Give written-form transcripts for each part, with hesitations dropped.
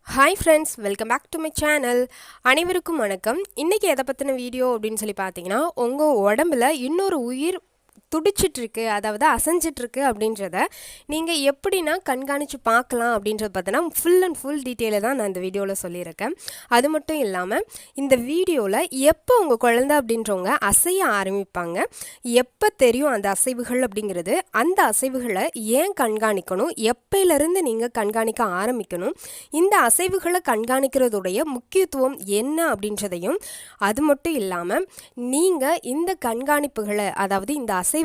Hi friends, welcome back to my channel. அனைவருக்கும் வணக்கம். இன்றைக்கி எதை பற்றின வீடியோ அப்படின்னு சொல்லி பார்த்தீங்கன்னா, உங்கள் உடம்புல இன்னொரு உயிர் துடிச்சிட்ருக்கு, அதாவது அசைஞ்சிட்ருக்கு அப்படின்றத நீங்கள் எப்படின்னா கண்காணித்து பார்க்கலாம் அப்படின்றத பார்த்தீங்கன்னா ஃபுல் அண்ட் ஃபுல் டீட்டெயிலை தான் நான் இந்த வீடியோவில் சொல்லியிருக்கேன். அது மட்டும் இல்லாமல் இந்த வீடியோவில் எப்போ உங்கள் குழந்தை அப்படின்றவங்க அசைய ஆரம்பிப்பாங்க, எப்போ தெரியும் அந்த அசைவுகள் அப்படிங்கிறது, அந்த அசைவுகளை ஏன் கண்காணிக்கணும், எப்போலேருந்து நீங்கள் கண்காணிக்க ஆரம்பிக்கணும், இந்த அசைவுகளை கண்காணிக்கிறதுடைய முக்கியத்துவம் என்ன அப்படின்றதையும், அது மட்டும் இல்லாமல் நீங்கள் இந்த கண்காணிப்புகளை, அதாவது இந்த அசைவுகளை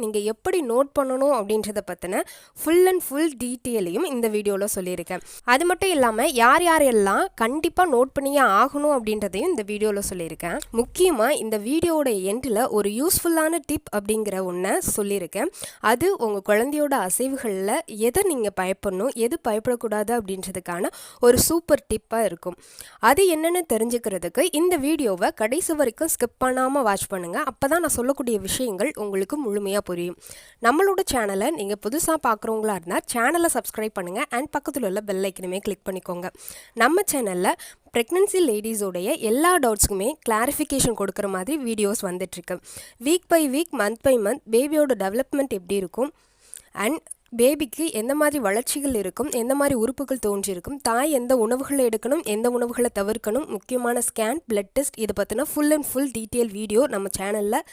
நீங்கள் எப்படி நோட் பண்ணணும் அப்படின்றத பற்றின ஃபுல் அண்ட் ஃபுல் டீட்டெயிலையும் இந்த வீடியோவில் சொல்லியிருக்கேன். அது மட்டும் இல்லாமல் யார் யாரெல்லாம் கண்டிப்பாக நோட் பண்ணியே ஆகணும் அப்படின்றதையும் இந்த வீடியோவில் சொல்லியிருக்கேன். முக்கியமாக இந்த வீடியோட எண்டில் ஒரு யூஸ்ஃபுல்லான டிப் அப்படிங்கிற ஒன்றை சொல்லியிருக்கேன். அது உங்கள் குழந்தையோட அசைவுகளில் எதை நீங்கள் பயப்படணும், எது பயப்படக்கூடாது அப்படின்றதுக்கான ஒரு சூப்பர் டிப்பாக இருக்கும். அது என்னென்னு தெரிஞ்சுக்கிறதுக்கு இந்த வீடியோவை கடைசி வரைக்கும் ஸ்கிப் பண்ணாமல் வாட்ச் பண்ணுங்கள். அப்போ தான் நான் சொல்லக்கூடிய விஷயங்கள் உங்களுக்கு முழுமையாக புரியும். நம்மளோட சேனலை நீங்கள் புதுசாக பார்க்குறவங்களா இருந்தால் சேனலை சப்ஸ்கிரைப் பண்ணுங்கள் அண்ட் பக்கத்தில் உள்ள பெல் ஐக்கனுமே கிளிக் பண்ணிக்கோங்க. நம்ம சேனலில் ப்ரெக்னன்சி லேடிஸோடைய எல்லா டவுட்ஸுக்குமே கிளாரிஃபிகேஷன் கொடுக்குற மாதிரி வீடியோஸ் வந்துட்டுருக்கு. Week by week, month by month பேபியோட டெவலப்மெண்ட் எப்படி இருக்கும் அண்ட் பேபிக்கு எந்த மாதிரி வளர்ச்சிகள் இருக்கும், எந்த மாதிரி உறுப்புகள் தோன்றியிருக்கும், தாய் எந்த உணவுகளை எடுக்கணும், எந்த உணவுகளை தவிர்க்கணும், முக்கியமான ஸ்கேன், பிளட் டெஸ்ட், இதை பற்றின full and full detail video நம்ம சேனலில்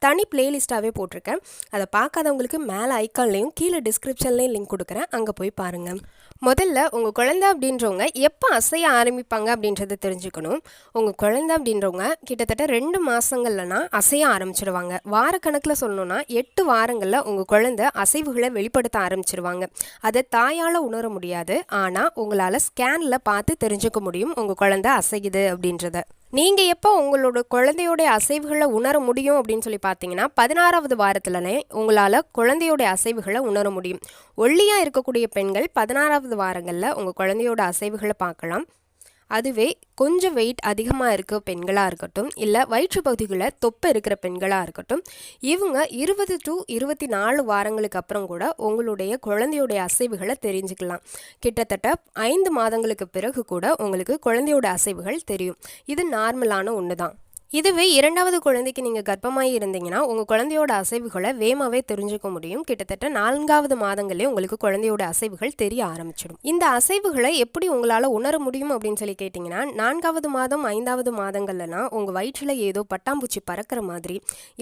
தனி பிளேலிஸ்ட்டாகவே போட்டிருக்கேன். அதை பார்க்காதவங்களுக்கு மேலே ஐக்கான்லேயும் கீழே டிஸ்கிரிப்ஷன்லேயும் லிங்க் கொடுக்குறேன், அங்கே போய் பாருங்கள். முதல்ல உங்கள் குழந்தை அப்படின்றவங்க எப்போ அசைய ஆரம்பிப்பாங்க அப்படின்றத தெரிஞ்சுக்கணும். உங்கள் குழந்தை அப்படின்றவங்க கிட்டத்தட்ட 2 மாதங்கள்லனா அசைய ஆரம்பிச்சிடுவாங்க. வாரக்கணக்கில் சொல்லணுன்னா 8 வாரங்களில் உங்கள் குழந்தை அசைவுகளை வெளிப்படுத்த ஆரம்பிச்சிருவாங்க. அதை தாயால் உணர முடியாது, ஆனால் உங்களால் ஸ்கேனில் பார்த்து தெரிஞ்சுக்க முடியும் உங்கள் குழந்தை அசையுது அப்படின்றத. நீங்கள் எப்போ உங்களோட குழந்தையோடைய அசைவுகளை உணர முடியும் அப்படின்னு சொல்லி பார்த்தீங்கன்னா 16வது வாரத்துலனே உங்களால் குழந்தையோடைய அசைவுகளை உணர முடியும். ஒல்லியாக இருக்கக்கூடிய பெண்கள் 16வது வாரங்களில் உங்கள் குழந்தையோட அசைவுகளை பார்க்கலாம். அதுவே கொஞ்சம் வெயிட் அதிகமாக இருக்க பெண்களாக இருக்கட்டும், இல்லை வயிற்று பகுதிகளில் தொப்பை இருக்கிற பெண்களாக இருக்கட்டும், இவங்க 20 to 24 வாரங்களுக்கு அப்புறம் கூட உங்களுடைய குழந்தையோடைய அசைவுகளை தெரிஞ்சுக்கலாம். கிட்டத்தட்ட 5 மாதங்களுக்கு பிறகு கூட உங்களுக்கு குழந்தையோட அசைவுகள் தெரியும். இது நார்மலான ஒன்று தான். இதுவே 2வது குழந்தைக்கு நீங்கள் கர்ப்பமாகி இருந்தீங்கன்னா உங்கள் குழந்தையோட அசைவுகளை வேகமாகவே தெரிஞ்சுக்க முடியும். கிட்டத்தட்ட 4வது மாதங்களே உங்களுக்கு குழந்தையோட அசைவுகள் தெரிய ஆரம்பிச்சிடும். இந்த அசைவுகளை எப்படி உங்களால் உணர முடியும் அப்படின்னு சொல்லி கேட்டிங்கன்னா 4வது மாதம் 5வது மாதங்கள்லனா உங்கள் வயிற்றில் ஏதோ பட்டாம்பூச்சி பறக்கிற மாதிரி,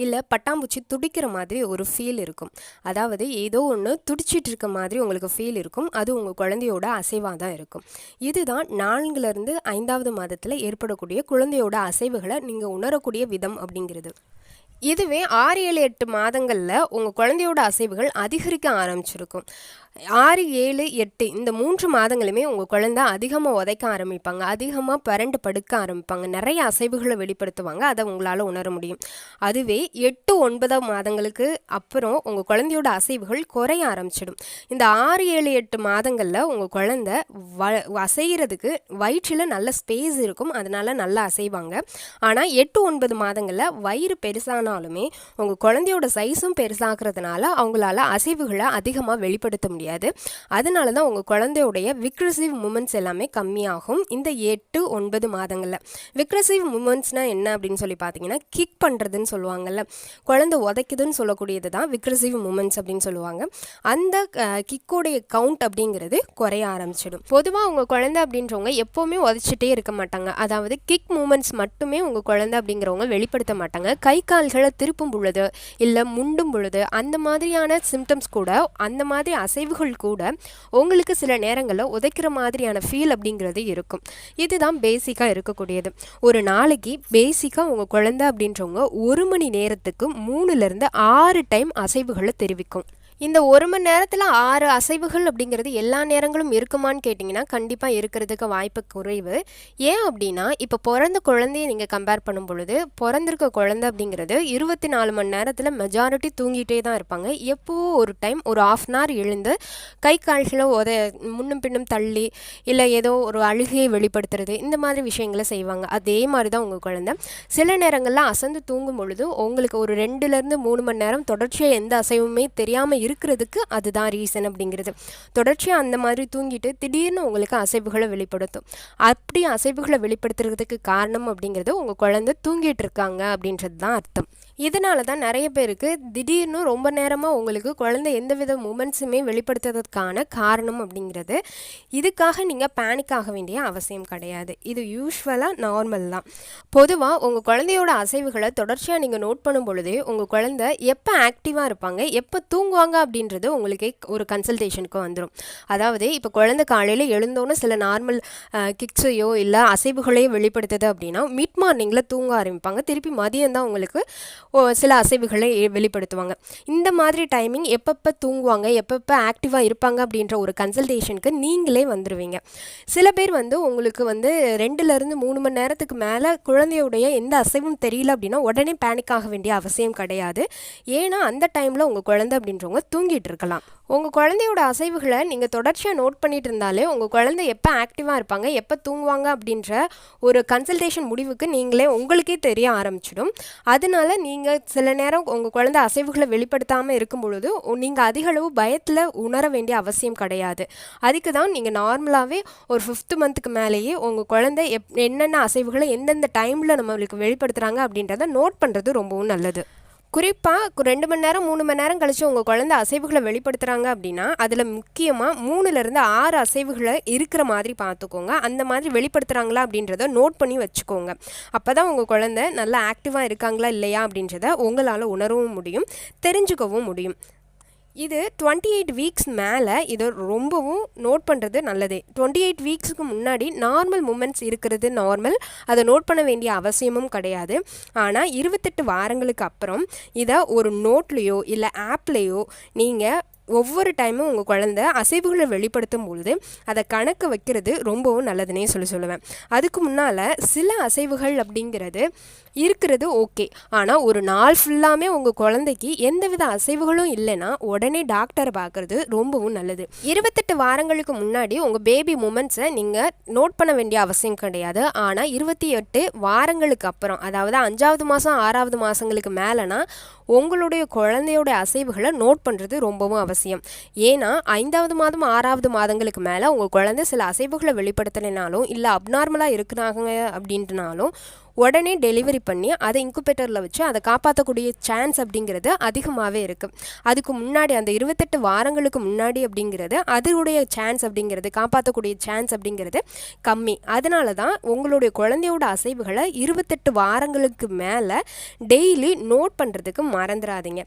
இல்லை பட்டாம்பூச்சி துடிக்கிற மாதிரி ஒரு ஃபீல் இருக்கும். அதாவது ஏதோ ஒன்று துடிச்சிட்டு இருக்க மாதிரி உங்களுக்கு ஃபீல் இருக்கும். அது உங்கள் குழந்தையோட அசைவாக தான் இருக்கும். இதுதான் 4லேருந்து 5வது மாதத்தில் ஏற்படக்கூடிய குழந்தையோட அசைவுகளை நீங்கள் உணரக்கூடிய விதம் அப்படிங்கிறது. இதுவே 6, 7, 8 மாதங்களில் உங்கள் குழந்தையோட அசைவுகள் அதிகரிக்க ஆரம்பிச்சிருக்கும். 6, 7, 8 இந்த 3 மாதங்களுமே உங்கள் குழந்தை அதிகமாக உதைக்க ஆரம்பிப்பாங்க, அதிகமாக பரண்டு படுக்க ஆரம்பிப்பாங்க, நிறைய அசைவுகளை வெளிப்படுத்துவாங்க. அதை உங்களால் உணர முடியும். அதுவே 8, 9 மாதங்களுக்கு அப்புறம் உங்கள் குழந்தையோட அசைவுகள் குறைய ஆரம்பிச்சிடும். இந்த 6, 7, 8 மாதங்களில் உங்கள் குழந்தை அசைகிறதுக்கு வயிற்றில் நல்ல ஸ்பேஸ் இருக்கும், அதனால நல்லா அசைவாங்க. ஆனால் 8, 9 மாதங்களில் வயிறு பெருசானாலுமே உங்கள் குழந்தையோட சைஸும் பெருசாகிறதுனால அவங்களால அசைவுகளை அதிகமாக வெளிப்படுத்த முடியாது. அதனால தான் உங்கள் குழந்தையோடைய விக்ரசிவ் மூமெண்ட்ஸ் எல்லாமே கம்மியாகும் இந்த 8, 9 மாதங்களில். விக்ரசிவ் மூமெண்ட்ஸ்னால் என்ன அப்படின்னு சொல்லி பார்த்தீங்கன்னா கிக் பண்ணுறதுன்னு சொல்லுவாங்கல்ல, குழந்தை உதைக்குதுன்னு சொல்லக்கூடியது தான் விக்ரசிவ் மூமெண்ட்ஸ் அப்படின்னு சொல்லுவாங்க. அந்த கிக்கோடைய கவுண்ட் அப்படிங்கிறது குறைய ஆரம்பிச்சிடும். பொதுவாக உங்கள் குழந்தை அப்படின்றவங்க எப்போவுமே உதைச்சிட்டே இருக்க மாட்டாங்க. அதாவது கிக் மூமெண்ட்ஸ் மட்டுமே உங்கள் குழந்தை அப்படிங்கிறவங்க வெளிப்படுத்த மாட்டாங்க. கை கால்களை திருப்பும் பொழுது, இல்லை முண்டும் பொழுது, அந்த மாதிரியான சிம்டம்ஸ் கூட, அந்த மாதிரி அசைவுகள் கூட உங்களுக்கு சில நேரங்களில் உதைக்கிற மாதிரியான ஃபீல் அப்படிங்கிறது இருக்கும். இதுதான் பேசிக்காக இருக்கக்கூடியது. ஒரு நாளைக்கு பேசிக்காக உங்கள் குழந்தை அப்படின்றவங்க 1 மணி நேரத்துக்கு 3லேருந்து 6 டைம் அசைவுகளை தெரிவிக்கும். இந்த 1 மணி நேரத்தில் 6 அசைவுகள் அப்படிங்கிறது எல்லா நேரங்களும் இருக்குமான்னு கேட்டிங்கன்னா கண்டிப்பாக இருக்கிறதுக்கு வாய்ப்பு குறைவு. ஏன் அப்படின்னா இப்போ பிறந்த குழந்தையை நீங்கள் கம்பேர் பண்ணும் பொழுது பிறந்திருக்க குழந்தை அப்படிங்கிறது 24 மணி நேரத்தில் மெஜாரிட்டி தூங்கிட்டே தான் இருப்பாங்க. எப்போவோ ஒரு டைம் ஒரு 1/2 hour எழுந்து கை கால்களை முன்னும் பின்னும் தள்ளி, இல்லை ஏதோ ஒரு அழுகையை வெளிப்படுத்துறது, இந்த மாதிரி விஷயங்களை செய்வாங்க. அதே மாதிரி தான் உங்கள் குழந்தை சில நேரங்களில் அசந்து தூங்கும் பொழுது உங்களுக்கு ஒரு 2லேருந்து 3 மணி நேரம் தொடர்ச்சியாக எந்த அசைவுமே தெரியாமல் இருக்கிறதுக்கு அதுதான் ரீசன் அப்படிங்கிறது. தொடர்ச்சியாக அந்த மாதிரி தூங்கிட்டு திடீர்னு உங்களுக்கு அசைவுகளை வெளிப்படுத்தும். அப்படி அசைவுகளை வெளிப்படுத்துறதுக்கு காரணம் அப்படிங்கிறது உங்கள் குழந்தை தூங்கிட்டு இருக்காங்க அப்படின்றது தான் அர்த்தம். இதனால தான் நிறைய பேருக்கு திடீர்னு ரொம்ப நேரமாக உங்களுக்கு குழந்தை எந்தவித மூமெண்ட்ஸுமே வெளிப்படுத்துறதுக்கான காரணம் அப்படிங்கிறது. இதுக்காக நீங்கள் பேனிக் ஆக வேண்டிய அவசியம் கிடையாது. இது யூஸ்வலாக நார்மல் தான். பொதுவாக உங்கள் குழந்தையோட அசைவுகளை தொடர்ச்சியாக நீங்கள் நோட் பண்ணும் பொழுதே உங்கள் குழந்தை எப்போ ஆக்டிவாக இருப்பாங்க, எப்போ தூங்குவாங்க அப்படின்றது உங்களுக்கே ஒரு கன்சல்டேஷனுக்கு வந்துடும். அதாவது இப்போ குழந்தை காலையில் எழுந்தோன்னு சில நார்மல் கிக்ஸையோ இல்லை அசைவுகளையோ வெளிப்படுத்துது அப்படின்னா மிட் மார்னிங்கில் தூங்க ஆரம்பிப்பாங்க. திருப்பி மதியம் தான் உங்களுக்கு சில அசைவுகளை வெளிப்படுத்துவாங்க. இந்த மாதிரி டைமிங் எப்பப்போ தூங்குவாங்க, எப்பப்போ ஆக்டிவாக இருப்பாங்க அப்படின்ற ஒரு கன்சல்டேஷனுக்கு நீங்களே வந்துடுவீங்க. சில பேர் உங்களுக்கு 2லேருந்து 3 மணி நேரத்துக்கு மேலே குழந்தையுடைய எந்த அசைவும் தெரியல அப்படின்னா உடனே பேனிக் ஆக வேண்டிய அவசியம் கிடையாது. ஏன்னா அந்த டைமில் உங்கள் குழந்தை அப்படின்றவங்க தூங்கிட்டு இருக்கலாம். உங்கள் குழந்தையோட அசைவுகளை நீங்கள் தொடர்ச்சியாக நோட் பண்ணிட்டு இருந்தாலே உங்கள் குழந்தை எப்போ ஆக்டிவாக இருப்பாங்க, எப்போ தூங்குவாங்க அப்படின்ற ஒரு கன்சல்டேஷன் முடிவுக்கு உங்களுக்கே தெரிய ஆரம்பிச்சிடும். அதனால நீங்கள் சில நேரம் உங்கள் குழந்தை அசைவுகளை வெளிப்படுத்தாமல் இருக்கும் பொழுது நீங்கள் அதிகளவு பயத்தில் உணர வேண்டிய அவசியம் கிடையாது. அதுக்கு தான் நீங்கள் நார்மலாகவே ஒரு 5th மந்த்துக்கு மேலேயே உங்கள் குழந்தை என்னென்ன அசைவுகளை எந்தெந்த டைமில் நம்மளுக்கு வெளிப்படுத்துகிறாங்க அப்படின்றத நோட் பண்ணுறது ரொம்பவும் நல்லது. குறிப்பாக 2 மணி நேரம் 3 மணி நேரம் கழித்து உங்கள் குழந்தை அசைவுகளை வெளிப்படுத்துகிறாங்க அப்படின்னா அதில் முக்கியமாக 3லேருந்து 6 அசைவுகளை இருக்கிற மாதிரி பார்த்துக்கோங்க. அந்த மாதிரி வெளிப்படுத்துகிறாங்களா அப்படின்றத நோட் பண்ணி வச்சுக்கோங்க. அப்போ தான் உங்கள் குழந்தை நல்லா ஆக்டிவாக இருக்காங்களா இல்லையா அப்படின்றத உங்களால் உணரவும் முடியும், தெரிஞ்சுக்கவும் முடியும். இது 28 வீக்ஸ் மேலே இதை ரொம்பவும் நோட் பண்ணுறது நல்லது. 28 வீக்ஸுக்கு முன்னாடி நார்மல் மூமெண்ட்ஸ் இருக்கிறது நார்மல், அதை நோட் பண்ண வேண்டிய அவசியமும் கிடையாது. ஆனால் 28 வாரங்களுக்கு அப்புறம் இதை ஒரு நோட்லேயோ இல்லை ஆப்லேயோ நீங்கள் ஒவ்வொரு டைமும் உங்கள் குழந்தை அசைவுகளை வெளிப்படுத்தும் பொழுது அதை கணக்கு வைக்கிறது ரொம்பவும் நல்லதுன்னே சொல்லுவேன். அதுக்கு முன்னால் சில அசைவுகள் அப்படிங்கிறது இருக்கிறது ஓகே, ஆனால் ஒரு நாள் ஃபுல்லாமே உங்கள் குழந்தைக்கு எந்தவித அசைவுகளும் இல்லைன்னா உடனே டாக்டரை பார்க்குறது ரொம்பவும் நல்லது. 28 வாரங்களுக்கு முன்னாடி உங்கள் பேபி மூமெண்ட்ஸை நீங்கள் நோட் பண்ண வேண்டிய அவசியம் கிடையாது. ஆனால் 28 வாரங்களுக்கு அப்புறம், அதாவது 5வது மாதம் 6வது மாதங்களுக்கு மேலேனா உங்களுடைய குழந்தையோட அசைவுகளை நோட் பண்ணுறது ரொம்பவும் அவசியம். ஏன்னா 5வது மாதம் 6வது மாதங்களுக்கு மேலே உங்கள் குழந்தை சில அசைவுகளை வெளிப்படுத்தலைனாலும் இல்லை அப்நார்மலாக இருக்கிறாங்க அப்படின்றனாலும் உடனே டெலிவரி பண்ணி அதை இன்குபேட்டரில் வச்சு அதை காப்பாற்றக்கூடிய சான்ஸ் அப்படிங்கிறது அதிகமாகவே இருக்குது. அதுக்கு முன்னாடி அந்த 28 வாரங்களுக்கு முன்னாடி அப்படிங்கிறது அதனுடைய சான்ஸ் அப்படிங்கிறது, காப்பாற்றக்கூடிய சான்ஸ் அப்படிங்கிறது கம்மி. அதனால தான் உங்களுடைய குழந்தையோட அசைவுகளை 28 வாரங்களுக்கு மேலே டெய்லி நோட் பண்ணுறதுக்கு மறந்துடாதீங்க.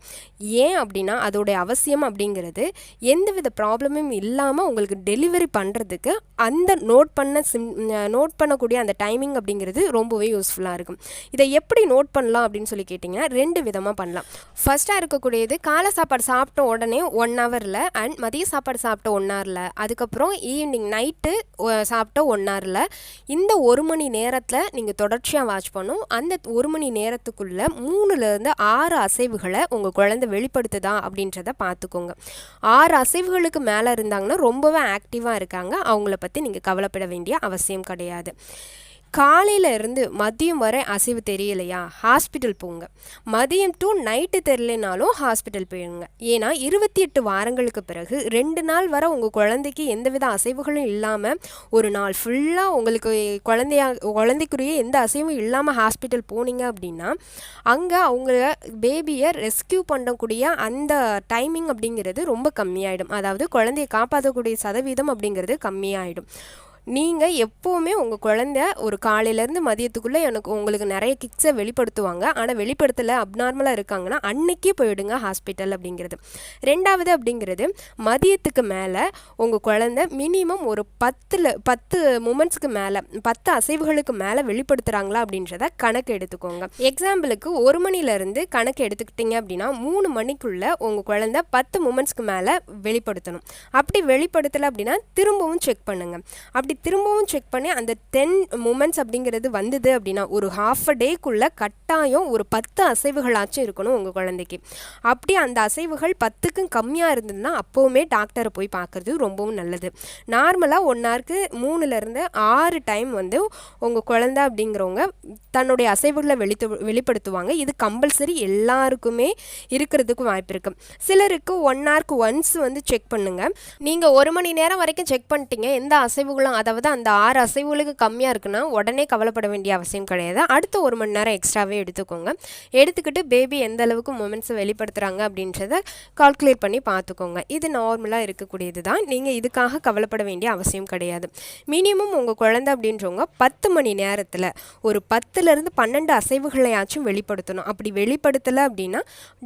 ஏன் அப்படின்னா அதோடைய அவசியம் அப்படிங்கிறது எந்தவித ப்ராப்ளமும் இல்லாமல் உங்களுக்கு டெலிவரி பண்ணுறதுக்கு அந்த நோட் பண்ணக்கூடிய அந்த டைமிங் அப்படிங்கிறது ரொம்பவே யூஸ்ஃபுல்லாக இருக்கும். இதை எப்படி நோட் பண்ணலாம் அப்படின்னு சொல்லி கேட்டிங்கன்னா 2 விதமாக பண்ணலாம். ஃபர்ஸ்ட்டாக இருக்கக்கூடியது காலை சாப்பாடு சாப்பிட்ட உடனே 1 ஹவரில் அண்ட் மதிய சாப்பாடு சாப்பிட்ட 1 ஹவரில், அதுக்கப்புறம் ஈவினிங் நைட்டு சாப்பிட்ட 1 ஹவரில். இந்த 1 மணி நேரத்தில் நீங்கள் தொடர்ச்சியாக வாட்ச் பண்ணும். அந்த 1 மணி நேரத்துக்குள்ளே 3லேருந்து 6 அசைவுகளை உங்கள் குழந்தை வெளிப்படுத்துதா அப்படின்றத பார்த்துக்கோங்க. 6 அசைவுகளுக்கு மேலே இருந்தாங்கன்னா ரொம்பவே ஆக்டிவாக இருக்காங்க, அவங்கள பற்றி நீங்கள் கவலைப்பட வேண்டிய அவசியம் கிடையாது. காலையில் இருந்து மதியம் வரை அசைவு தெரியலையா, ஹாஸ்பிட்டல் போங்க. மதியம் டு நைட்டு தெரியலனாலும் ஹாஸ்பிட்டல் போயிடுங்க. ஏன்னா 28 வாரங்களுக்கு பிறகு 2 நாள் வரை உங்கள் குழந்தைக்கு எந்தவித அசைவுகளும் இல்லாமல் ஒரு நாள் ஃபுல்லாக உங்களுக்கு குழந்தைக்குரிய எந்த அசைவும் இல்லாமல் ஹாஸ்பிட்டல் போனீங்க அப்படின்னா அங்கே அவங்க பேபியை ரெஸ்கியூ பண்ணக்கூடிய அந்த டைமிங் அப்படிங்கிறது ரொம்ப கம்மியாயிடும். அதாவது குழந்தையை காப்பாற்றக்கூடிய சதவீதம் அப்படிங்கிறது கம்மியாயிடும். நீங்கள் எப்போவுமே உங்கள் குழந்தை ஒரு காலையிலேருந்து மதியத்துக்குள்ளே உங்களுக்கு நிறைய கிக்ஸை வெளிப்படுத்துவாங்க, ஆனால் வெளிப்படுத்தலை அப்நார்மலாக இருக்காங்கன்னா அன்னைக்கே போயிடுங்க ஹாஸ்பிட்டல் அப்படிங்கிறது. 2வது அப்படிங்கிறது மதியத்துக்கு மேலே உங்கள் குழந்தை மினிமம் ஒரு 10 மூமெண்ட்ஸ்க்கு மேலே 10 அசைவுகளுக்கு மேலே வெளிப்படுத்துகிறாங்களா அப்படின்றத கணக்கு எடுத்துக்கோங்க. எக்ஸாம்பிளுக்கு 1 மணிலேருந்து கணக்கு எடுத்துக்கிட்டிங்க அப்படின்னா 3 மணிக்குள்ளே உங்கள் குழந்தை 10 மூமெண்ட்ஸ்க்கு மேலே வெளிப்படுத்தணும். அப்படி வெளிப்படுத்தலை அப்படின்னா திரும்பவும் செக் பண்ணுங்கள். அப்படி திரும்பவும் செக் பண்ணி அந்த 10 மூமெண்ட்ஸ் அப்படிங்கிறது வந்தது அப்படின்னா ஒரு ஹாஃப் அ டேக்குள்ளே கட்டாயம் ஒரு 10 அசைவுகளாச்சும் இருக்கணும் உங்கள் குழந்தைக்கு. அப்படி அந்த அசைவுகள் 10க்கும் கம்மியாக இருந்ததுன்னா அப்போவுமே டாக்டரை போய் பார்க்குறது ரொம்பவும் நல்லது. நார்மலாக 1 ஹவருக்கு 3லேருந்து 6 டைம் வந்து உங்கள் குழந்தை அப்படிங்கிறவங்க தன்னுடைய அசைவுகளை வெளிப்படுத்துவாங்க. இது கம்பல்சரி எல்லாருக்குமே இருக்கிறதுக்கு வாய்ப்பு இருக்குது. சிலருக்கு 1 ஹவருக்கு ஒன்ஸ் வந்து செக் பண்ணுங்கள். நீங்கள் 1 மணி நேரம் வரைக்கும் செக் பண்ணிட்டீங்க, எந்த அசைவுகளும் அதாவது அந்த 6 அசைவுகளுக்கு கம்மியாக இருக்குன்னா உடனே கவலைப்பட வேண்டிய அவசியம் கிடையாது. அடுத்த 1 மணி நேரம் எக்ஸ்ட்ராவே எடுத்துக்கோங்க. எடுத்துக்கிட்டு பேபி எந்த அளவுக்கு மூமெண்ட்ஸை வெளிப்படுத்துகிறாங்க அப்படின்றத கால்குலேட் பண்ணி பார்த்துக்கோங்க. இது நார்மலாக இருக்கக்கூடியது தான். நீங்கள் இதுக்காக கவலைப்பட வேண்டிய அவசியம் கிடையாது. மினிமம் உங்கள் குழந்தை அப்படின்றவங்க 10 மணி நேரத்தில் ஒரு 10லேருந்து 12 அசைவுகளையாச்சும் வெளிப்படுத்தணும். அப்படி வெளிப்படுத்தலை அப்படின்னா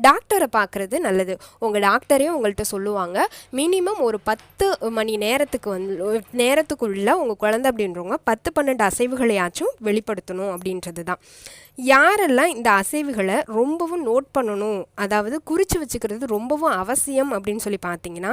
டாக்டரை பார்க்குறது நல்லது. உங்கள் டாக்டரே உங்கள்கிட்ட சொல்லுவாங்க, மினிமம் ஒரு 10 மணி நேரத்துக்குள்ளே உங்கள் குழந்தை அப்படின்றவங்க 10-12 அசைவுகளையாச்சும் வெளிப்படுத்தணும் அப்படின்றது தான். யாரெல்லாம் இந்த அசைவுகளை ரொம்பவும் நோட் பண்ணணும், அதாவது குறித்து வச்சுக்கிறது ரொம்பவும் அவசியம் அப்படின்னு சொல்லி பார்த்தீங்கன்னா,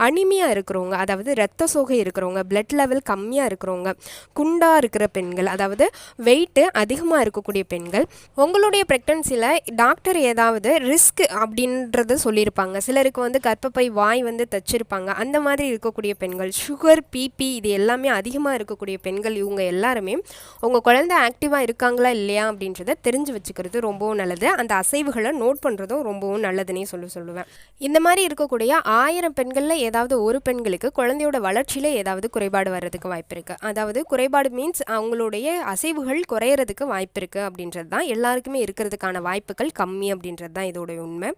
அனிமியா இருக்கிறவங்க, அதாவது இரத்த சோகை இருக்கிறவங்க, பிளட் லெவல் கம்மியாக இருக்கிறவங்க, குண்டாக இருக்கிற பெண்கள், அதாவது வெயிட்டு அதிகமாக இருக்கக்கூடிய பெண்கள், உங்களுடைய ப்ரெக்னன்சியில் டாக்டர் ஏதாவது ரிஸ்க் அப்படின்றத சொல்லியிருப்பாங்க. சிலருக்கு வந்து கர்ப்பப்பை வாய் வந்து தச்சிருப்பாங்க. அந்த மாதிரி இருக்கக்கூடிய பெண்கள், சுகர், பிபி இது எல்லாமே அதிகமாக இருக்கக்கூடிய பெண்கள், இவங்க எல்லாருமே உங்கள் குழந்தை ஆக்டிவாக இருக்காங்களா இல்லையா அப்படின்றது தெரிஞ்சு வச்சுக்கிறது ரொம்பவும் நல்லது. அந்த அசைவுகளை நோட் பண்ணுறதும் ரொம்பவும் நல்லதுன்னே சொல்லுவேன். இந்த மாதிரி இருக்கக்கூடிய 1000 பெண்களில் ஏதாவது ஒரு பெண்களுக்கு குழந்தையோட வளர்ச்சியில் ஏதாவது குறைபாடு வர்றதுக்கு வாய்ப்பு இருக்குது. அதாவது குறைபாடு மீன்ஸ் அவங்களுடைய அசைவுகள் குறையிறதுக்கு வாய்ப்பு இருக்குது அப்படின்றது தான். எல்லாருக்குமே இருக்கிறதுக்கான வாய்ப்புகள் கம்மி அப்படின்றது தான் இதோட உண்மை.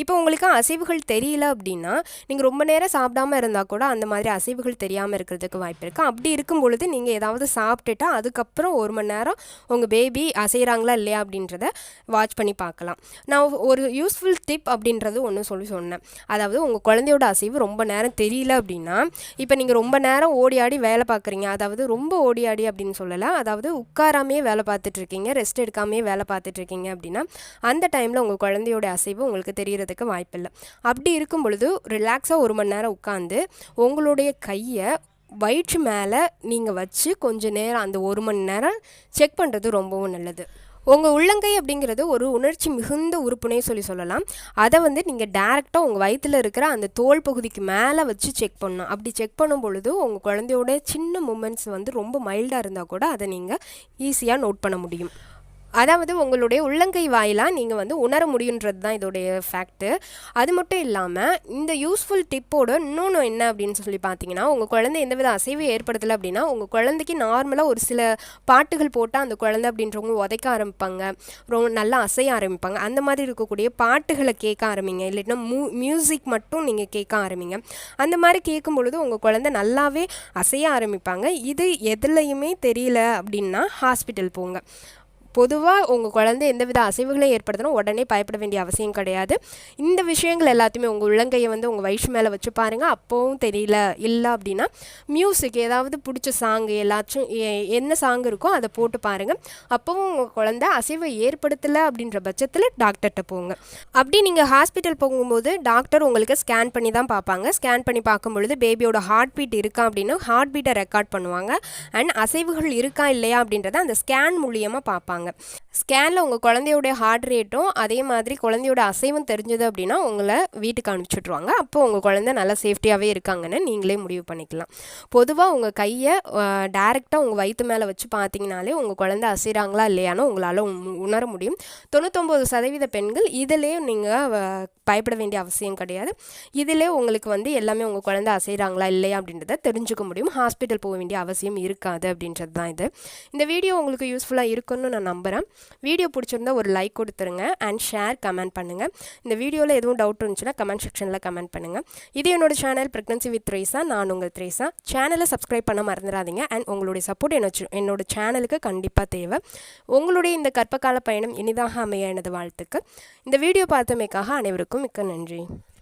இப்போ உங்களுக்கு அசைவுகள் தெரியல அப்படின்னா நீங்கள் ரொம்ப நேரம் சாப்பிடாமல் இருந்தால் கூட அந்த மாதிரி அசைவுகள் தெரியாமல் இருக்கிறதுக்கு வாய்ப்பு இருக்குது. அப்படி இருக்கும் பொழுது நீங்கள் ஏதாவது சாப்பிட்டுட்டா அதுக்கப்புறம் 1 மணி நேரம் உங்கள் பேபி அசைகிறாங்களா இல்லையா அப்படின்றத வாட்ச் பண்ணி பார்க்கலாம். நான் ஒரு யூஸ்ஃபுல் டிப் அப்படின்றது ஒன்று சொன்னேன். அதாவது உங்கள் குழந்தையோட அசைவு ரொம்ப நேரம் தெரியல அப்படின்னா, இப்போ நீங்கள் ரொம்ப நேரம் ஓடி ஆடி வேலை பார்க்குறீங்க, அதாவது ரொம்ப ஓடி ஆடி அப்படின்னு சொல்லலை, அதாவது உட்காராமே வேலை பார்த்துட்ருக்கீங்க, ரெஸ்ட் எடுக்காமே வேலை பார்த்துட்ருக்கீங்க அப்படின்னா அந்த டைமில் உங்கள் குழந்தையோட அசைவு உங்களுக்கு தெரியறதுக்கு வாய்ப்பில்லை. அப்படி இருக்கும் பொழுது ரிலாக்ஸாக 1 மணி நேரம் உட்காந்து உங்களுடைய கையை வயிற்று மேலே நீங்கள் வச்சு கொஞ்சம் நேரம் அந்த 1 மணி நேரம் செக் பண்ணுறது ரொம்பவும் நல்லது. உங்கள் உள்ளங்கை அப்படிங்கிறது ஒரு உணர்ச்சி மிகுந்த உறுப்புனே சொல்லலாம். அதை வந்து நீங்கள் டேரெக்டாக உங்கள் வயிற்றில் இருக்கிற அந்த தோல் பகுதிக்கு மேலே வச்சு செக் பண்ணணும். அப்படி செக் பண்ணும் பொழுது உங்கள் குழந்தையோட சின்ன மூமெண்ட்ஸ் வந்து ரொம்ப மைல்டாக இருந்தால் கூட அதை நீங்கள் ஈஸியாக நோட் பண்ண முடியும். அதாவது உங்களுடைய உள்ளங்கை வாயிலாக நீங்கள் வந்து உணர முடியுன்றது தான் இதோடைய ஃபேக்ட்டு. அது மட்டும் இல்லாமல் இந்த யூஸ்ஃபுல் டிப்போட இன்னொன்று என்ன அப்படின்னு சொல்லி பார்த்தீங்கன்னா, உங்கள் குழந்தை எந்தவித அசைவு ஏற்படுத்தலை அப்படின்னா உங்கள் குழந்தைக்கு நார்மலாக ஒரு சில பாட்டுகள் போட்டால் அந்த குழந்தை அப்படின்றவங்க உதைக்க ஆரம்பிப்பாங்க, ரொம்ப நல்லா அசைய ஆரம்பிப்பாங்க. அந்த மாதிரி இருக்கக்கூடிய பாட்டுகளை கேட்க ஆரம்பிங்க, இல்லைன்னா மியூசிக் மட்டும் நீங்கள் கேட்க ஆரம்பிங்க. அந்த மாதிரி கேட்கும் பொழுது உங்கள் குழந்தை நல்லாவே அசைய ஆரம்பிப்பாங்க. இது எதுலையுமே தெரியல அப்படின்னா ஹாஸ்பிட்டல் போங்க. பொதுவாக உங்கள் குழந்தை எந்தவித அசைவுகளையும் ஏற்படுத்தணும் உடனே பயப்பட வேண்டிய அவசியம் கிடையாது. இந்த விஷயங்கள் எல்லாத்தையுமே உங்கள் உள்ளங்கையை வந்து உங்கள் வயிற்று மேலே வச்சு பாருங்கள். அப்போவும் தெரியல இல்லை அப்படின்னா மியூசிக் ஏதாவது பிடிச்ச சாங்கு எல்லாச்சும் என்ன சாங் இருக்கோ அதை போட்டு பாருங்கள். அப்போவும் உங்கள் குழந்தை அசைவை ஏற்படுத்தலை அப்படின்ற பட்சத்தில் டாக்டர்கிட்ட போங்க. அப்படி நீங்கள் ஹாஸ்பிட்டல் போகும்போது டாக்டர் உங்களுக்கு ஸ்கேன் பண்ணி தான் பார்ப்பாங்க. ஸ்கேன் பண்ணி பார்க்கும் பொழுது பேபியோட ஹார்ட் பீட் இருக்கா அப்படின்னு ஹார்ட் பீட்டை ரெக்கார்ட் பண்ணுவாங்க. அண்ட் அசைவுகள் இருக்கா இல்லையா அப்படின்றத அந்த ஸ்கேன் மூலியமாக பார்ப்பாங்க. ஸ்கேனில் உங்கள் குழந்தையோடைய ஹார்ட் ரேட்டும் அதே மாதிரி குழந்தையோட அசைவும் தெரிஞ்சது அப்படின்னா உங்களை வீட்டுக்கு அனுப்பிச்சுட்ருவாங்க. அப்போ உங்கள் குழந்தை நல்லா சேஃப்டியாகவே இருக்காங்கன்னு நீங்களே முடிவு பண்ணிக்கலாம். பொதுவாக உங்கள் கையை டைரெக்டாக உங்கள் வயிற்று மேலே வச்சு பார்த்தீங்கனாலே உங்கள் குழந்தை அசைகிறாங்களா இல்லையானோ உங்களால் உணர முடியும். 99% பெண்கள் இதிலே நீங்கள் பயப்பட வேண்டிய அவசியம் கிடையாது. இதிலே உங்களுக்கு வந்து எல்லாமே உங்கள் குழந்தை அசைகிறாங்களா இல்லையா அப்படின்றத தெரிஞ்சுக்க முடியும். ஹாஸ்பிட்டல் போக வேண்டிய அவசியம் இருக்காது அப்படின்றது தான் இது. இந்த வீடியோ உங்களுக்கு யூஸ்ஃபுல்லாக இருக்குன்னு நான் நம்புகிறேன். வீடியோ பிடிச்சிருந்தா ஒரு லைக் கொடுத்துருங்க அண்ட் ஷேர் கமெண்ட் பண்ணுங்கள். இந்த வீடியோவில் எதுவும் டவுட் இருந்துச்சுன்னா கமெண்ட் செக்ஷனில் கமெண்ட் பண்ணுங்கள். இது என்னோட சேனல் பிரெக்னன்சி வித் த்ரேசா. நான் உங்கள் த்ரேசா. சேனலை சப்ஸ்கிரைப் பண்ண மறந்துடாதீங்க. அண்ட் உங்களுடைய சப்போர்ட் என்னோட சேனலுக்கு கண்டிப்பாக தேவை. உங்களுடைய இந்த கர்ப்பகால பயணம் இனிதாக அமைய எனது வாழ்த்துக்கு. இந்த வீடியோ பார்த்தமைக்காக அனைவருக்கும் மிக்க நன்றி.